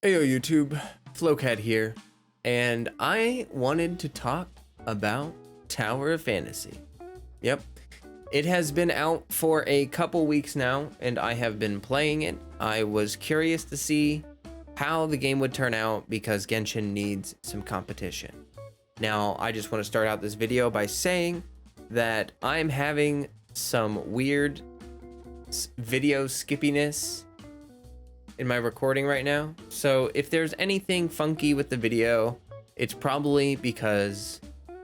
Heyo YouTube, Flowcat here, and I wanted to talk about Tower of Fantasy. Yep, it has been out for a couple weeks now, and I have been playing it. I was curious to see how the game would turn out because Genshin needs some competition. Now, I just want to start out this video by saying that I'm having some weird video skippiness in my recording right now. So if there's anything funky with the video, it's probably because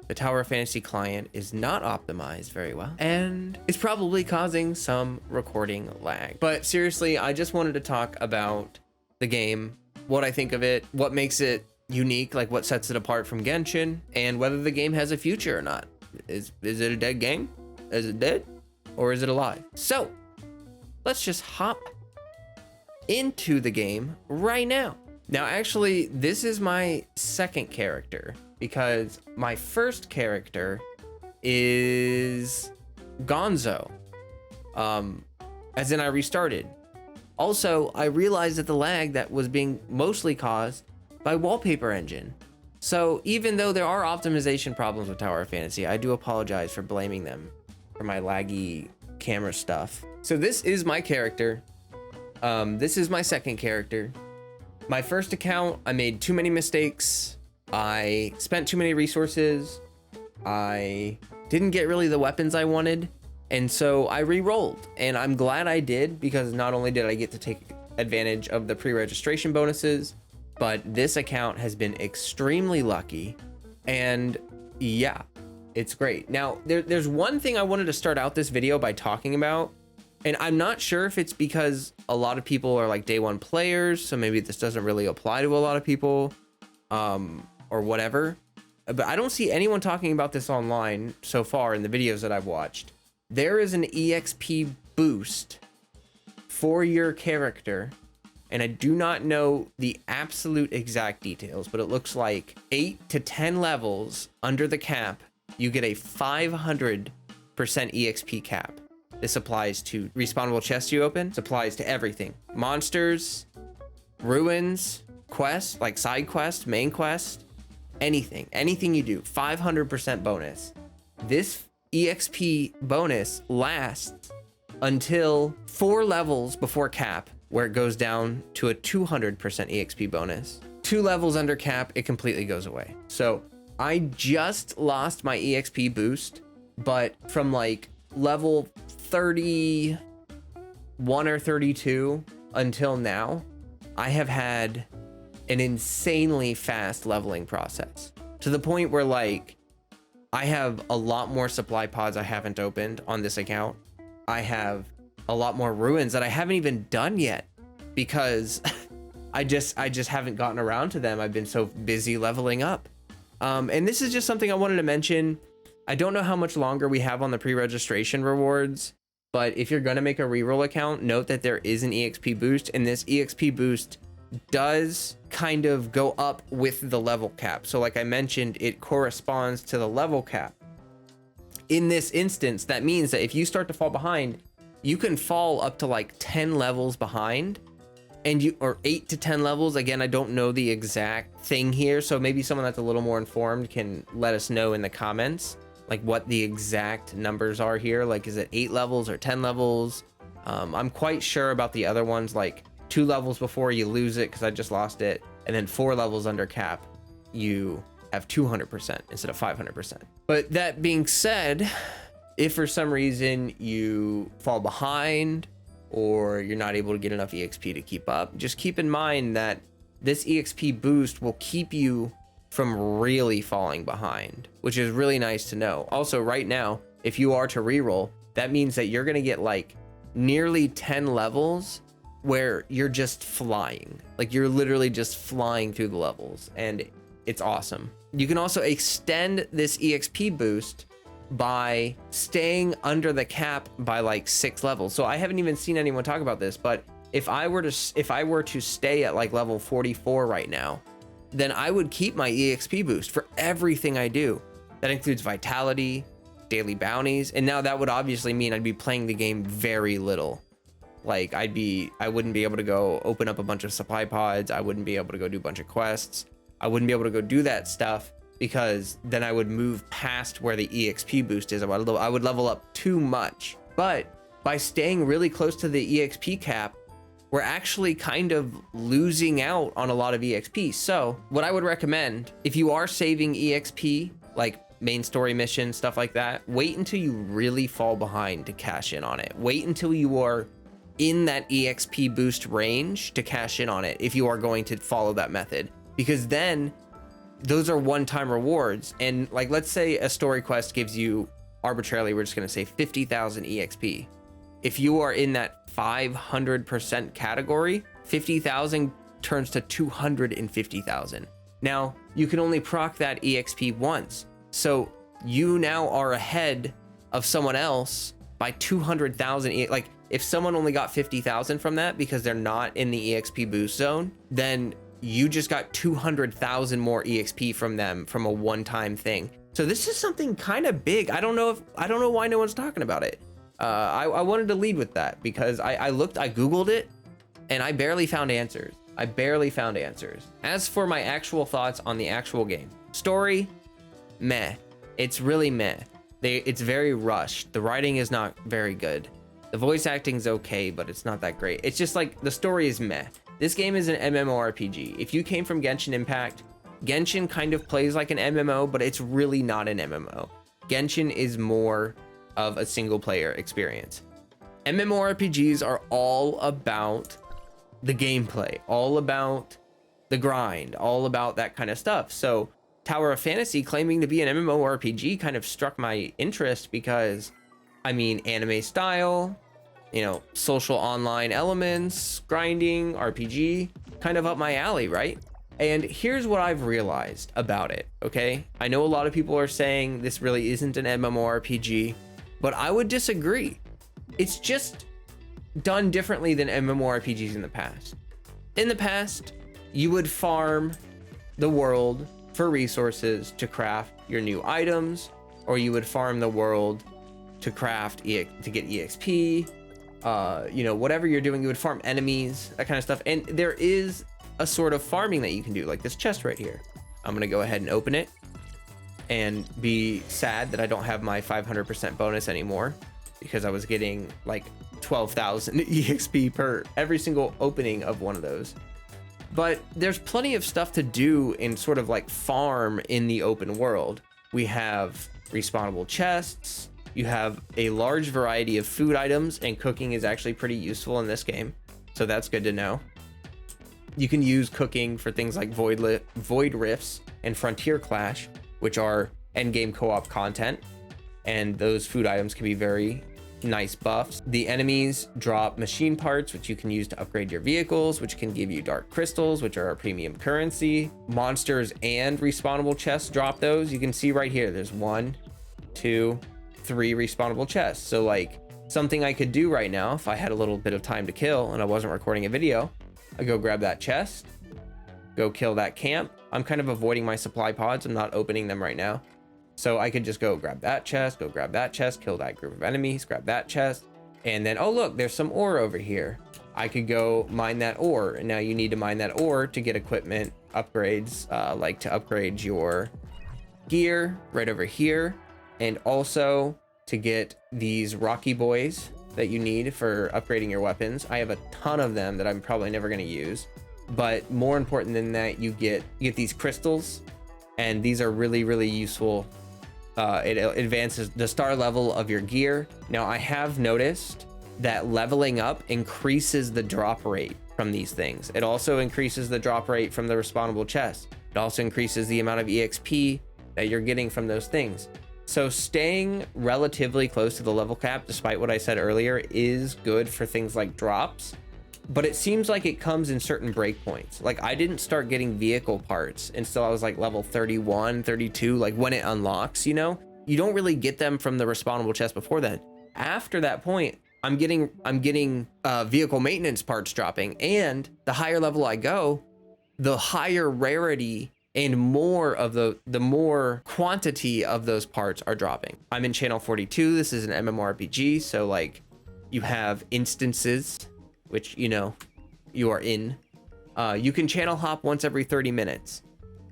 the Tower of Fantasy client is not optimized very well, and it's probably causing some recording lag. But seriously, I just wanted to talk about the game, what I think of it, what makes it unique, like what sets it apart from Genshin, and whether the game has a future or not. Is it a dead game? Is it dead? Or is it alive? So let's just hop into the game right now. Now, actually, this is my second character because my first character is Gonzo. As in I restarted. Also, I realized that the lag that was being mostly caused by Wallpaper Engine. So even though there are optimization problems with Tower of Fantasy, I do apologize for blaming them for my laggy camera stuff. So this is my character. This is my second character. My first account, I made too many mistakes. I spent too many resources. I didn't get really the weapons I wanted. And so I re-rolled, and I'm glad I did, because not only did I get to take advantage of the pre-registration bonuses, but this account has been extremely lucky, and yeah, it's great. Now, there's one thing I wanted to start out this video by talking about, and I'm not sure if it's because a lot of people are like day one players, so maybe this doesn't really apply to a lot of people, or whatever. But I don't see anyone talking about this online so far in the videos that I've watched. There is an Exp Boost for your character, and I do not know the absolute exact details, but it looks like 8 to 10 levels under the cap, you get a 500% EXP cap. This applies to respawnable chests you open. This applies to everything. Monsters, ruins, quests, like side quest, main quest, anything. Anything you do, 500% bonus. This EXP bonus lasts until 4 levels before cap, where it goes down to a 200% EXP bonus. 2 levels under cap, it completely goes away. So I just lost my EXP boost, but from like level 31 or 32 until now, I have had an insanely fast leveling process, to the point where like I have a lot more supply pods I haven't opened on this account. I have a lot more ruins that I haven't even done yet because I just haven't gotten around to them. I've been so busy leveling up. And this is just something I wanted to mention. I don't know how much longer we have on the pre-registration rewards, but if you're going to make a reroll account, note that there is an EXP boost, and this EXP boost does kind of go up with the level cap. So like I mentioned, it corresponds to the level cap. In this instance, that means that if you start to fall behind, you can fall up to like 10 levels behind, or 8 to 10 levels. Again, I don't know the exact thing here, so maybe someone that's a little more informed can let us know in the comments like what the exact numbers are here. Like, is it 8 levels or 10 levels? I'm quite sure about the other ones, like 2 levels before you lose it, because I just lost it, and then 4 levels under cap, you have 200% instead of 500%. But that being said, if for some reason you fall behind or you're not able to get enough EXP to keep up, just keep in mind that this EXP boost will keep you from really falling behind, which is really nice to know. Also, right now, if you are to reroll, that means that you're gonna get like nearly 10 levels where you're just flying. Like, you're literally just flying through the levels, and it's awesome. You can also extend this EXP boost by staying under the cap by like 6 levels. So I haven't even seen anyone talk about this, but if I were to stay at like level 44 right now, then I would keep my EXP boost for everything I do. That includes vitality, daily bounties, and now that would obviously mean I'd be playing the game very little. Like I wouldn't be able to go open up a bunch of supply pods. I wouldn't be able to go do a bunch of quests. I wouldn't be able to go do that stuff because then I would move past where the EXP boost is. I would level up too much. But by staying really close to the EXP cap, we're actually kind of losing out on a lot of EXP. So what I would recommend, if you are saving EXP, like main story missions, stuff like that, wait until you really fall behind to cash in on it. Wait until you are in that EXP boost range to cash in on it if you are going to follow that method, because then those are one-time rewards. And like, let's say a story quest gives you arbitrarily, we're just going to say 50,000 EXP. If you are in that 500% category, 50,000 turns to 250,000. Now you can only proc that EXP once. So you now are ahead of someone else by 200,000. Like if someone only got 50,000 from that because they're not in the EXP boost zone, then you just got 200,000 more EXP from them from a one-time thing. So this is something kind of big. I don't know why no one's talking about it. I wanted to lead with that because I Googled it and I barely found answers. As for my actual thoughts on the actual game, story, meh. It's really meh. It's very rushed. The writing is not very good. The voice acting's okay, but it's not that great. It's just like the story is meh. This game is an MMORPG. If you came from Genshin Impact, Genshin kind of plays like an MMO, but it's really not an MMO. Genshin is more of a single player experience. MMORPGs are all about the gameplay, all about the grind, all about that kind of stuff. So Tower of Fantasy claiming to be an MMORPG kind of struck my interest because, I mean, anime style, you know, social online elements, grinding, RPG, kind of up my alley, right? And here's what I've realized about it, okay? I know a lot of people are saying this really isn't an MMORPG, but I would disagree. It's just done differently than MMORPGs in the past. In the past, you would farm the world for resources to craft your new items, or you would farm the world to craft to get EXP, you know, whatever you're doing, you would farm enemies, that kind of stuff. And there is a sort of farming that you can do, like this chest right here. I'm gonna go ahead and open it and be sad that I don't have my 500% bonus anymore because I was getting like 12,000 EXP per every single opening of one of those. But there's plenty of stuff to do in sort of like farm in the open world. We have respawnable chests. You have a large variety of food items, and cooking is actually pretty useful in this game. So that's good to know. You can use cooking for things like Void Rifts and Frontier Clash, which are endgame co-op content. And those food items can be very nice buffs. The enemies drop machine parts, which you can use to upgrade your vehicles, which can give you dark crystals, which are a premium currency. Monsters and respawnable chests drop those. You can see right here, there's 1, 2, 3 respawnable chests. So like something I could do right now, if I had a little bit of time to kill and I wasn't recording a video, I go grab that chest, go kill that camp. I'm kind of avoiding my supply pods. I'm not opening them right now. So I could just go grab that chest, kill that group of enemies, grab that chest. And then, oh look, there's some ore over here. I could go mine that ore. And now you need to mine that ore to get equipment upgrades, like to upgrade your gear right over here. And also to get these Rocky Boys that you need for upgrading your weapons. I have a ton of them that I'm probably never going to use. But more important than that, you get these crystals. And these are really, really useful. It advances the star level of your gear. Now, I have noticed that leveling up increases the drop rate from these things. It also increases the drop rate from the respawnable chests. It also increases the amount of EXP that you're getting from those things. So staying relatively close to the level cap, despite what I said earlier, is good for things like drops. But it seems like it comes in certain breakpoints. Like I didn't start getting vehicle parts until I was like level 31, 32, like when it unlocks, you know? You don't really get them from the respawnable chest before then. After that point, I'm getting vehicle maintenance parts dropping, and the higher level I go, the higher rarity and more of the more quantity of those parts are dropping. I'm in channel 42. This is an MMORPG, so like you have instances which, you know, you are in, you can channel hop once every 30 minutes.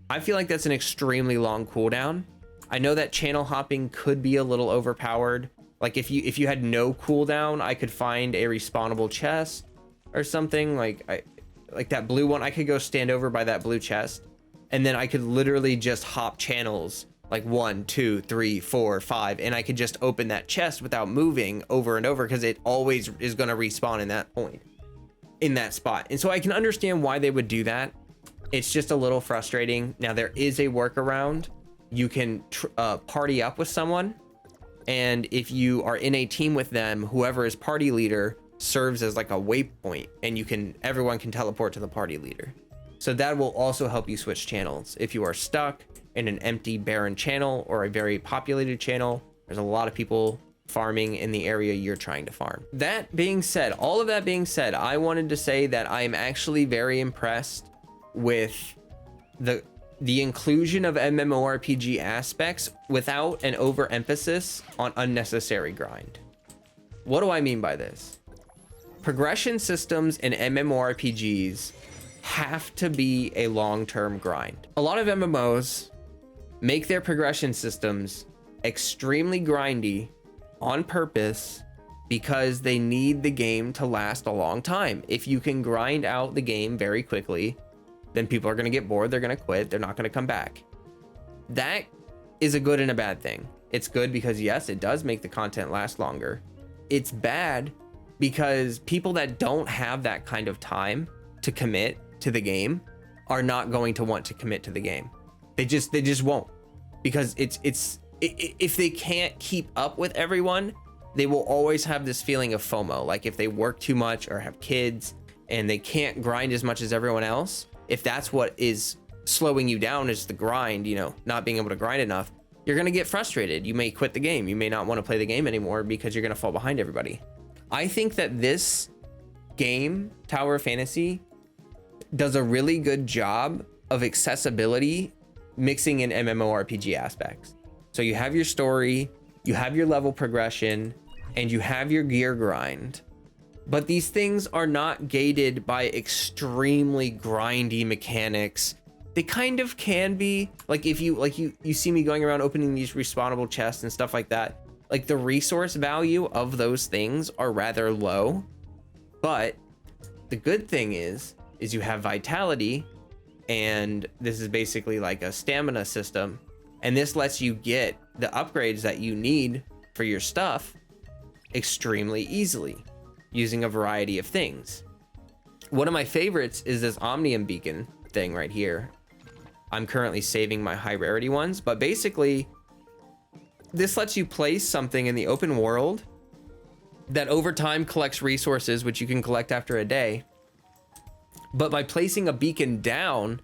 I feel like that's an extremely long cooldown. I know that channel hopping could be a little overpowered. Like if you had no cooldown, I could find a respawnable chest or something, like that blue one. I could go stand over by that blue chest, and then I could literally just hop channels like 1, 2, 3, 4, 5, and I could just open that chest without moving over and over, because it always is going to respawn in that point, in that spot. And so I can understand why they would do that. It's just a little frustrating. Now there is a workaround. You can party up with someone, and if you are in a team with them, whoever is party leader serves as like a waypoint, and everyone can teleport to the party leader. So that will also help you switch channels. If you are stuck in an empty barren channel or a very populated channel, there's a lot of people farming in the area you're trying to farm. That being said, all of that being said, I wanted to say that I am actually very impressed with the inclusion of MMORPG aspects without an overemphasis on unnecessary grind. What do I mean by this? Progression systems in MMORPGs have to be a long-term grind. A lot of MMOs make their progression systems extremely grindy on purpose because they need the game to last a long time. If you can grind out the game very quickly, then people are going to get bored, they're going to quit, they're not going to come back. That is a good and a bad thing. It's good because yes, it does make the content last longer. It's bad because people that don't have that kind of time to commit to the game are not going to want to commit to the game. They just won't, because if they can't keep up with everyone, they will always have this feeling of FOMO. Like if they work too much or have kids and they can't grind as much as everyone else, if that's what is slowing you down, is the grind, you know, not being able to grind enough, you're going to get frustrated. You may quit the game. You may not want to play the game anymore because you're going to fall behind everybody. I think that this game, Tower of Fantasy, does a really good job of accessibility, mixing in MMORPG aspects. So you have your story, you have your level progression, and you have your gear grind. But these things are not gated by extremely grindy mechanics. They kind of can be. Like if you see me going around opening these respawnable chests and stuff like that, like the resource value of those things are rather low. But the good thing is you have vitality, and this is basically like a stamina system, and this lets you get the upgrades that you need for your stuff extremely easily using a variety of things. One of my favorites is this Omnium Beacon thing right here. I'm currently saving my high rarity ones, but basically this lets you place something in the open world that over time collects resources, which you can collect after a day. But by placing a beacon down,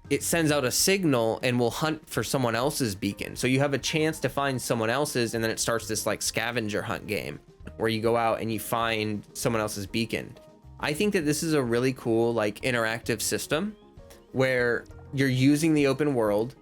it sends out a signal and will hunt for someone else's beacon. So you have a chance to find someone else's, and then it starts this like scavenger hunt game where you go out and you find someone else's beacon. I think that this is a really cool like interactive system where you're using the open world.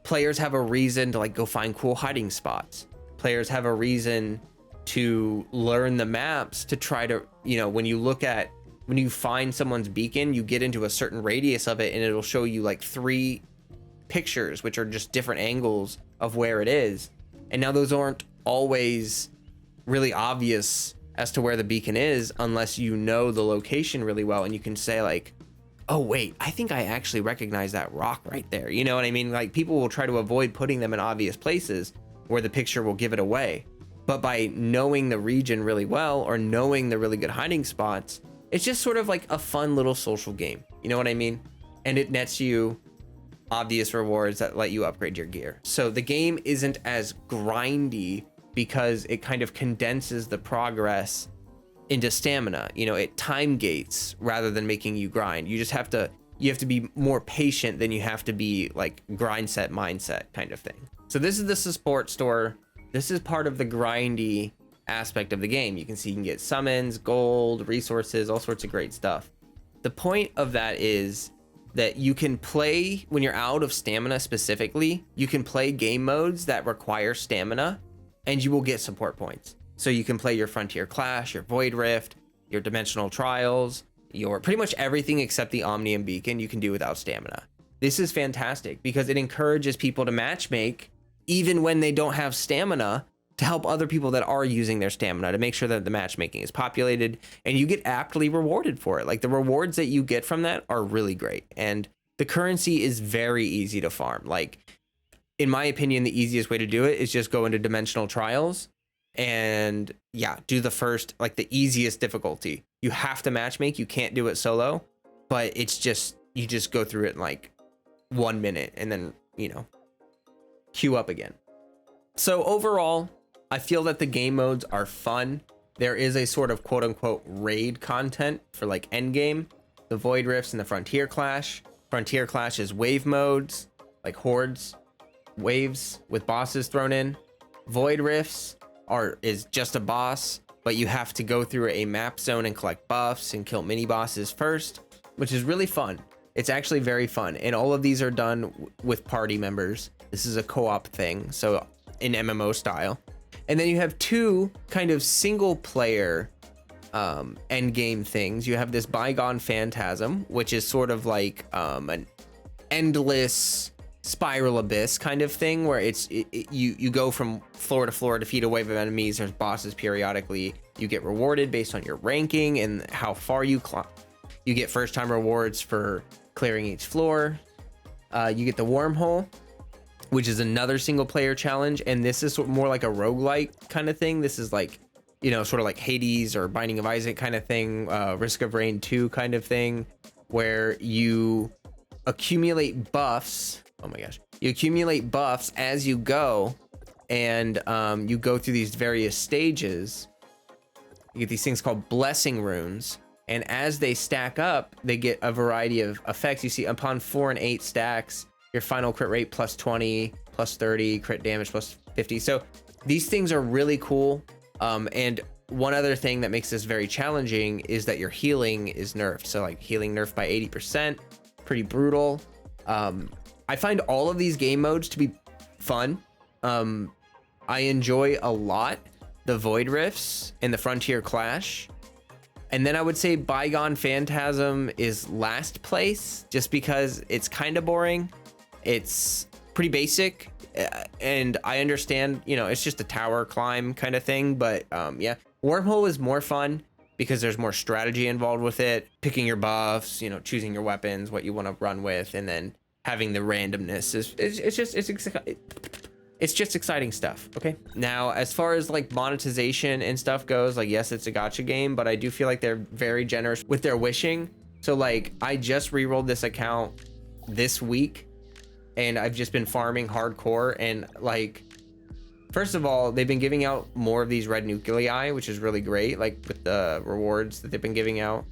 Players have a reason to like go find cool hiding spots. Players have a reason to learn the maps to try to, you know, when you find someone's beacon, you get into a certain radius of it and it'll show you like 3 pictures, which are just different angles of where it is. And now those aren't always really obvious as to where the beacon is unless you know the location really well, and you can say like, oh wait, I think I actually recognize that rock right there. You know what I mean? Like people will try to avoid putting them in obvious places where the picture will give it away. But by knowing the region really well or knowing the really good hiding spots, it's just sort of like a fun little social game. You know what I mean? And it nets you obvious rewards that let you upgrade your gear. So the game isn't as grindy because it kind of condenses the progress into stamina. You know, it time gates rather than making you grind. You have to be more patient than you have to be like grind set mindset kind of thing. So this is the support store. This is part of the grindy aspect of the game. You can see you can get summons, gold, resources, all sorts of great stuff. The point of that is that you can play when you're out of stamina specifically, you can play game modes that require stamina and you will get support points. So you can play your Frontier Clash, your Void Rift, your dimensional trials, your pretty much everything except the Omnium Beacon you can do without stamina. This is fantastic because it encourages people to matchmake even when they don't have stamina, to help other people that are using their stamina, to make sure that the matchmaking is populated, and you get aptly rewarded for it. Like, the rewards that you get from that are really great, and the currency is very easy to farm. Like, in my opinion, the easiest way to do it is just go into dimensional trials and yeah, do the first, like the easiest difficulty. You have to matchmake, you can't do it solo, but it's just, you just go through it in like 1 minute and then, you know, queue up again. So overall, I feel that the game modes are fun. There is a sort of quote unquote raid content for like endgame, the Void Rifts and the Frontier Clash. Frontier Clash is wave modes, like hordes, waves with bosses thrown in. Void Rifts is just a boss, but you have to go through a map zone and collect buffs and kill mini bosses first, which is really fun. It's actually very fun, and all of these are done with party members. This is a co-op thing, so in MMO style. And then you have two kind of single player end game things. You have this Bygone Phantasm, which is sort of like an endless spiral abyss kind of thing, where you go from floor to floor, defeat a wave of enemies, there's bosses periodically, you get rewarded based on your ranking and how far you climb. You get first time rewards for clearing each floor. You get the Wormhole, which is another single player challenge, and this is more like a roguelike kind of thing. This is like, you know, sort of like Hades or Binding of Isaac kind of thing, Risk of Rain 2 kind of thing, where you accumulate buffs. Oh my gosh. You accumulate buffs as you go, and you go through these various stages. You get these things called blessing runes, and as they stack up, they get a variety of effects. You see, upon 4 and 8 stacks, your final crit rate plus 20, plus 30, crit damage plus 50. So these things are really cool. And one other thing that makes this very challenging is that your healing is nerfed. So like healing nerfed by 80%, pretty brutal. I find all of these game modes to be fun. I enjoy a lot the Void Rifts and the Frontier Clash. And then I would say Bygone Phantasm is last place, just because it's kind of boring. It's pretty basic, and I understand, you know, it's just a tower climb kind of thing, but yeah, Wormhole is more fun because there's more strategy involved with it, picking your buffs, you know, choosing your weapons, what you want to run with, and then having the randomness. It's just exciting stuff. Okay, now as far as like monetization and stuff goes, like, yes, it's a gacha game, but I do feel like they're very generous with their wishing. So like, I just re-rolled this account this week, and I've just been farming hardcore, and like, first of all, they've been giving out more of these red nuclei, which is really great, like with the rewards that they've been giving out.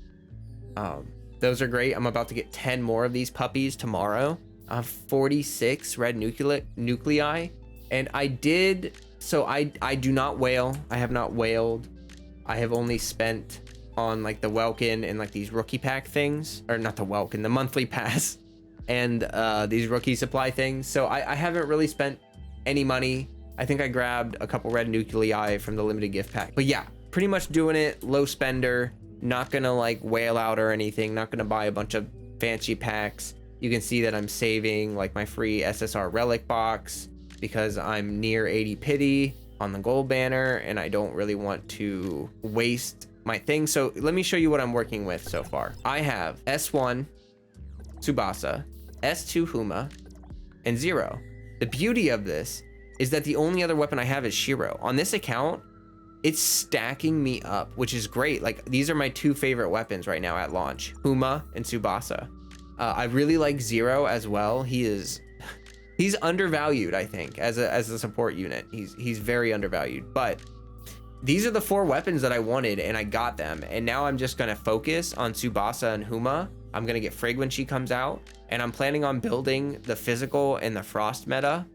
Those are great. I'm about to get 10 more of these puppies tomorrow. I have 46 red nuclei, and I did, so I do not whale. I have not whaled. I have only spent on like the Welkin and like these rookie pack things, or not the Welkin, the monthly pass, and these rookie supply things. So I haven't really spent any money. I think I grabbed a couple red nuclei from the limited gift pack, but yeah, pretty much doing it low spender, not gonna like whale out or anything, not gonna buy a bunch of fancy packs. You can see that I'm saving like my free SSR relic box because I'm near 80 pity on the gold banner, and I don't really want to waste my thing. So let me show you what I'm working with so far. I have S1 Tsubasa, S2 Huma, and Zero. The beauty of this is that the only other weapon I have is Shiro. On this account, it's stacking me up, which is great. Like, these are my two favorite weapons right now at launch, Huma and Tsubasa. I really like Zero as well. He's undervalued, I think, as a support unit. He's very undervalued, but these are the 4 weapons that I wanted, and I got them. And now I'm just gonna focus on Tsubasa and Huma. I'm gonna get Frig when she comes out, and I'm planning on building the physical and the frost meta,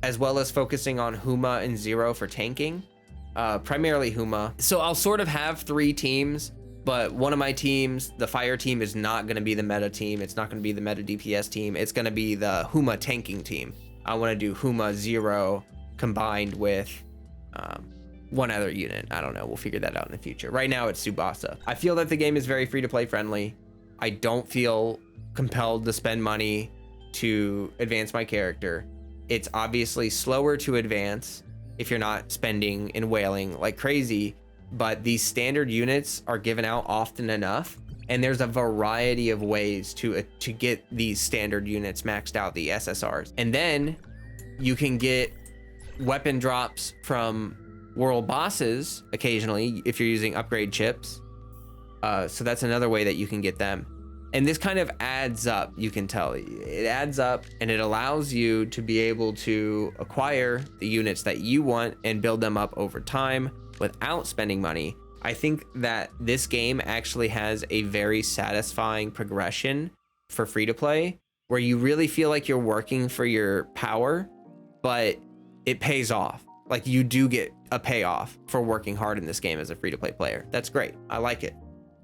as well as focusing on Huma and Zero for tanking, primarily Huma. So I'll sort of have 3 teams, but one of my teams, the fire team, is not gonna be the meta team. It's not gonna be the meta DPS team. It's gonna be the Huma tanking team. I wanna do Huma Zero combined with one other unit. I don't know. We'll figure that out in the future. Right now it's Tsubasa. I feel that the game is very free to play friendly. I don't feel compelled to spend money to advance my character. It's obviously slower to advance if you're not spending and whaling like crazy, but these standard units are given out often enough, and there's a variety of ways to get these standard units maxed out, the SSRs. And then you can get weapon drops from world bosses occasionally if you're using upgrade chips. So that's another way that you can get them. And this kind of adds up, you can tell. It adds up, and it allows you to be able to acquire the units that you want and build them up over time without spending money. I think that this game actually has a very satisfying progression for free to play, where you really feel like you're working for your power, but it pays off. Like, you do get a payoff for working hard in this game as a free to play player. That's great. I like it.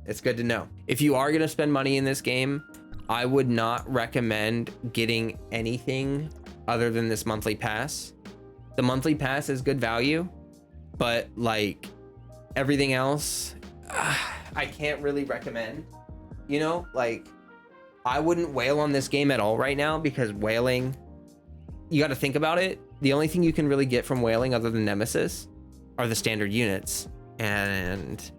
It's good to know. If you are going to spend money in this game, I would not recommend getting anything other than this monthly pass. The monthly pass is good value, but like everything else, I can't really recommend. You know, like, I wouldn't whale on this game at all right now, because whaling, you got to think about it. The only thing you can really get from whaling other than Nemesis are the standard units, and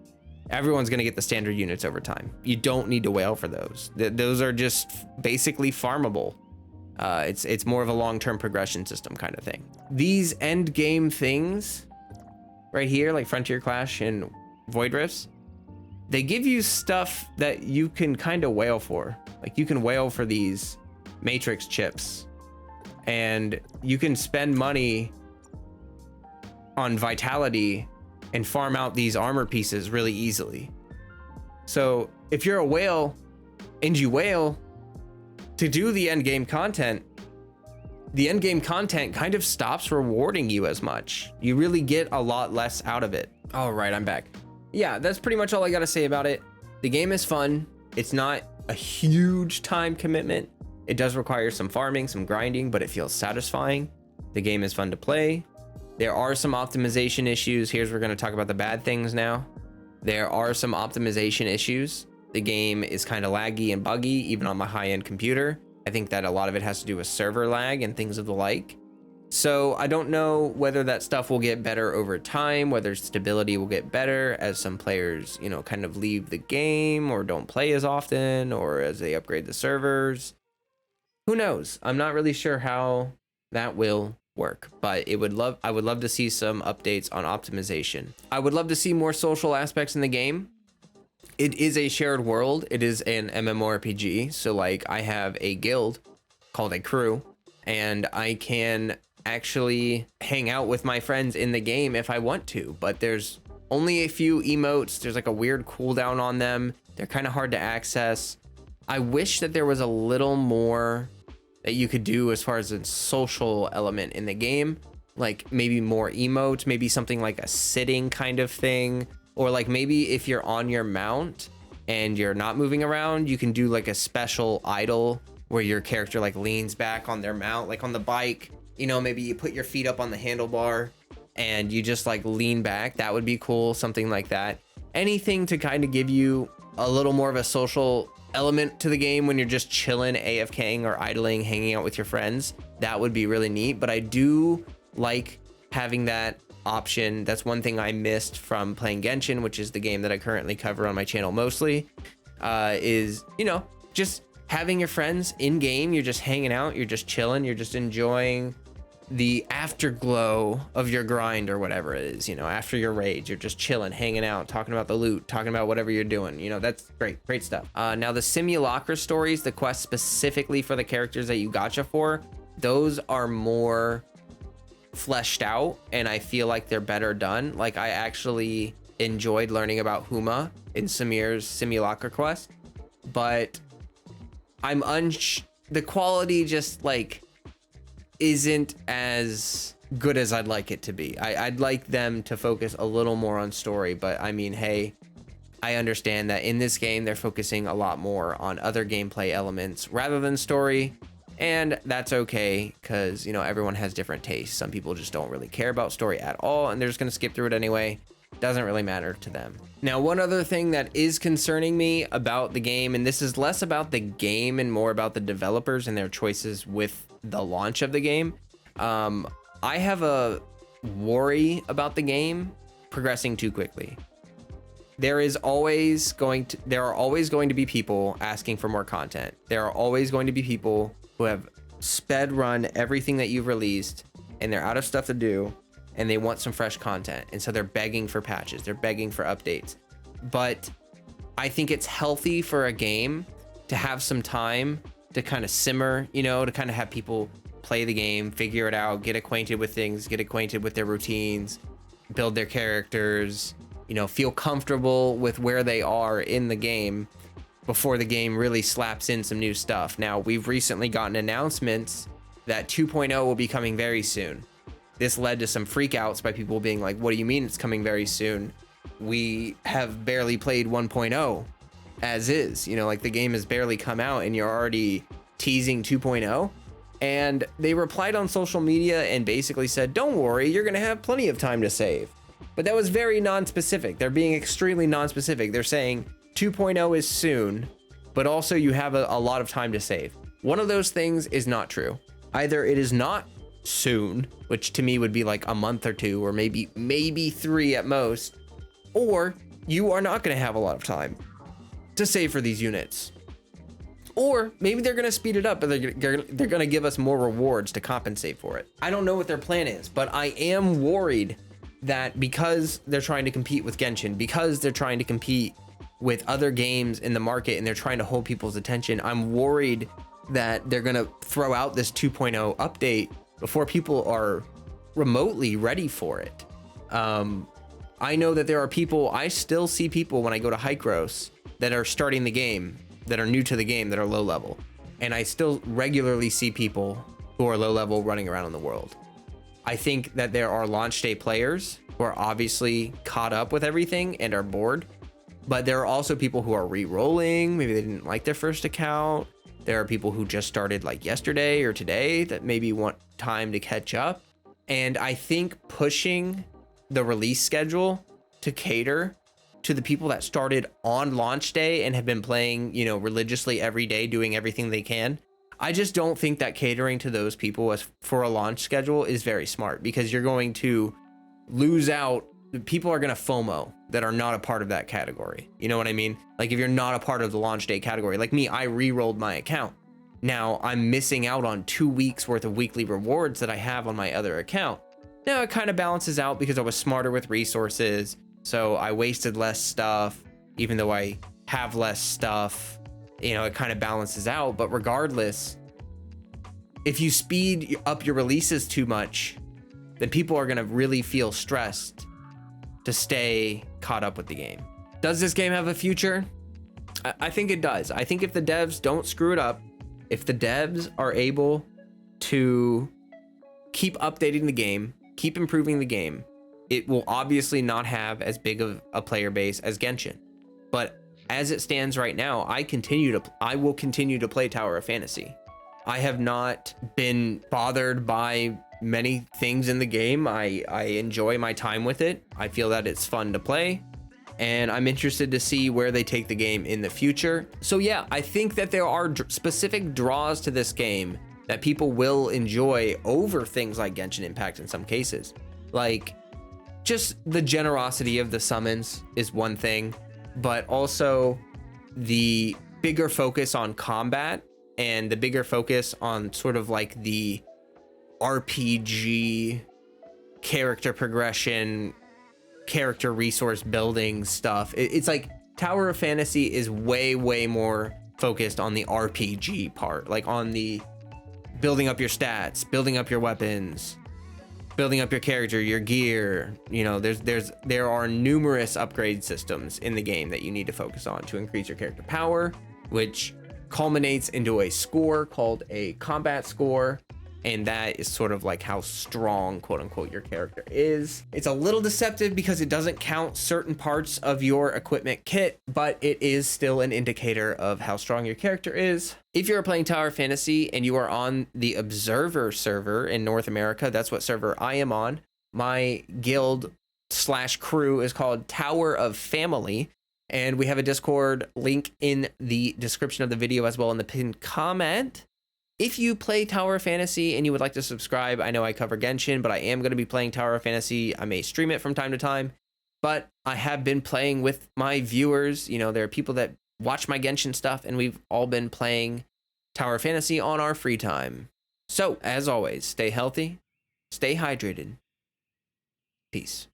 everyone's going to get the standard units over time. You don't need to whale for those. Those are just basically farmable. It's more of a long-term progression system kind of thing. These end game things right here, like Frontier Clash and Void Rifts, they give you stuff that you can kind of whale for. Like, you can whale for these matrix chips, and you can spend money on vitality and farm out these armor pieces really easily. So if you're a whale and you whale to do the end game content, the end game content kind of stops rewarding you as much. You really get a lot less out of it. All right, I'm back. Yeah, that's pretty much all I gotta say about it. The game is fun. It's not a huge time commitment. It does require some farming, some grinding, but it feels satisfying. The game is fun to play. There are some optimization issues. Here's, we're going to talk about the bad things now. There are some optimization issues. The game is kind of laggy and buggy, even on my high-end computer. I think that a lot of it has to do with server lag and things of the like. So I don't know whether that stuff will get better over time, whether stability will get better as some players, you know, kind of leave the game or don't play as often, or as they upgrade the servers. Who knows? I'm not really sure how that will work, but I would love to see some updates on optimization. I would love to see more social aspects in the game. It is a shared world. It is an MMORPG. So like, I have a guild called a crew, and I can actually hang out with my friends in the game if I want to, but there's only a few emotes. There's like a weird cooldown on them. They're kind of hard to access. I wish that there was a little more that you could do as far as a social element in the game, like maybe more emotes, maybe something like a sitting kind of thing, or like maybe if you're on your mount and you're not moving around, you can do like a special idle where your character like leans back on their mount, like on the bike, you know, maybe you put your feet up on the handlebar and you just like lean back. That would be cool, something like that. Anything to kind of give you a little more of a social element to the game when you're just chilling, AFKing or idling, hanging out with your friends. That would be really neat. But I do like having that option. That's one thing I missed from playing Genshin, which is the game that I currently cover on my channel mostly, is, you know, just having your friends in game. You're just hanging out, you're just chilling, you're just enjoying the afterglow of your grind or whatever it is, you know, after your rage. You're just chilling, hanging out, talking about the loot, talking about whatever you're doing, you know. That's great stuff. Now the simulacra stories, the quests specifically for the characters that you gacha for, those are more fleshed out, and I feel like they're better done. Like, I actually enjoyed learning about Huma in Samir's simulacra quest, but I'm the quality just like isn't as good as I'd like it to be. I'd like them to focus a little more on story, but I mean, hey, I understand that in this game they're focusing a lot more on other gameplay elements rather than story, And that's okay, because, you know, everyone has different tastes. Some people just don't really care about story at all, and they're just gonna skip through it anyway. Doesn't really matter to them. Now, one other thing that is concerning me about the game, and this is less about the game and more about the developers and their choices with the launch of the game. I have a worry about the game progressing too quickly. There are always going to be people asking for more content. There are always going to be people who have sped run everything that you've released, and they're out of stuff to do, and they want some fresh content. And so they're begging for patches, they're begging for updates. But I think it's healthy for a game to have some time to kind of simmer, you know, to kind of have people play the game, figure it out, get acquainted with things, get acquainted with their routines, build their characters, you know, feel comfortable with where they are in the game before the game really slaps in some new stuff. Now, we've recently gotten announcements that 2.0 will be coming very soon. This led to some freakouts by people being like, what do you mean it's coming very soon? We have barely played 1.0 as is, you know, like the game has barely come out and you're already teasing 2.0. And they replied on social media and basically said, don't worry, you're gonna have plenty of time to save. But that was very non-specific. They're being extremely non-specific. They're saying 2.0 is soon, but also you have a lot of time to save. One of those things is not true. Either it is not soon, which to me would be like a month or two, or maybe 3 at most, or you are not going to have a lot of time to save for these units. Or maybe they're going to speed it up, but they're going to give us more rewards to compensate for it. I don't know what their plan is, but I am worried that because they're trying to compete with Genshin, because they're trying to compete with other games in the market and they're trying to hold people's attention, I'm worried that they're going to throw out this 2.0 update before people are remotely ready for it. I know that there are people, I still see people when I go to Hykros that are starting the game, that are new to the game, that are low level. And I still regularly see people who are low level running around in the world. I think that there are launch day players who are obviously caught up with everything and are bored, but there are also people who are re-rolling. Maybe they didn't like their first account. There are people who just started like yesterday or today that maybe want time to catch up. And I think pushing the release schedule to cater to the people that started on launch day and have been playing, you know, religiously every day, doing everything they can. I just don't think that catering to those people as for a launch schedule is very smart, because you're going to lose out. People are going to FOMO that are not a part of that category. You know what I mean? Like if you're not a part of the launch day category, like me, I re-rolled my account. Now I'm missing out on 2 weeks worth of weekly rewards that I have on my other account. Now it kind of balances out because I was smarter with resources. So I wasted less stuff, even though I have less stuff, you know, it kind of balances out. But regardless, if you speed up your releases too much, then people are going to really feel stressed to stay caught up with the game. Does this game have a future? I think it does. I think if the devs don't screw it up, if the devs are able to keep updating the game, keep improving the game, it will obviously not have as big of a player base as Genshin. But as it stands right now, I will continue to play Tower of Fantasy. I have not been bothered by many things in the game. I enjoy my time with it. I feel that it's fun to play, and I'm interested to see where they take the game in the future. So yeah, I think that there are specific draws to this game that people will enjoy over things like Genshin Impact in some cases. Like, just the generosity of the summons is one thing, but also the bigger focus on combat and the bigger focus on sort of like the RPG character progression, character resource building stuff. It's like Tower of Fantasy is way more focused on the RPG part, like on the building up your stats, building up your weapons, building up your character, your gear. You know, there are numerous upgrade systems in the game that you need to focus on to increase your character power, which culminates into a score called a combat score. And that is sort of like how strong, quote unquote, your character is. It's a little deceptive because it doesn't count certain parts of your equipment kit, but it is still an indicator of how strong your character is. If you're playing Tower Fantasy and you are on the Observer server in North America, that's what server I am on. My guild / crew is called Tower of Family. And we have a Discord link in the description of the video as well in the pinned comment. If you play Tower of Fantasy and you would like to subscribe, I know I cover Genshin, but I am going to be playing Tower of Fantasy. I may stream it from time to time, but I have been playing with my viewers. You know, there are people that watch my Genshin stuff, and we've all been playing Tower of Fantasy on our free time. So, as always, stay healthy, stay hydrated. Peace.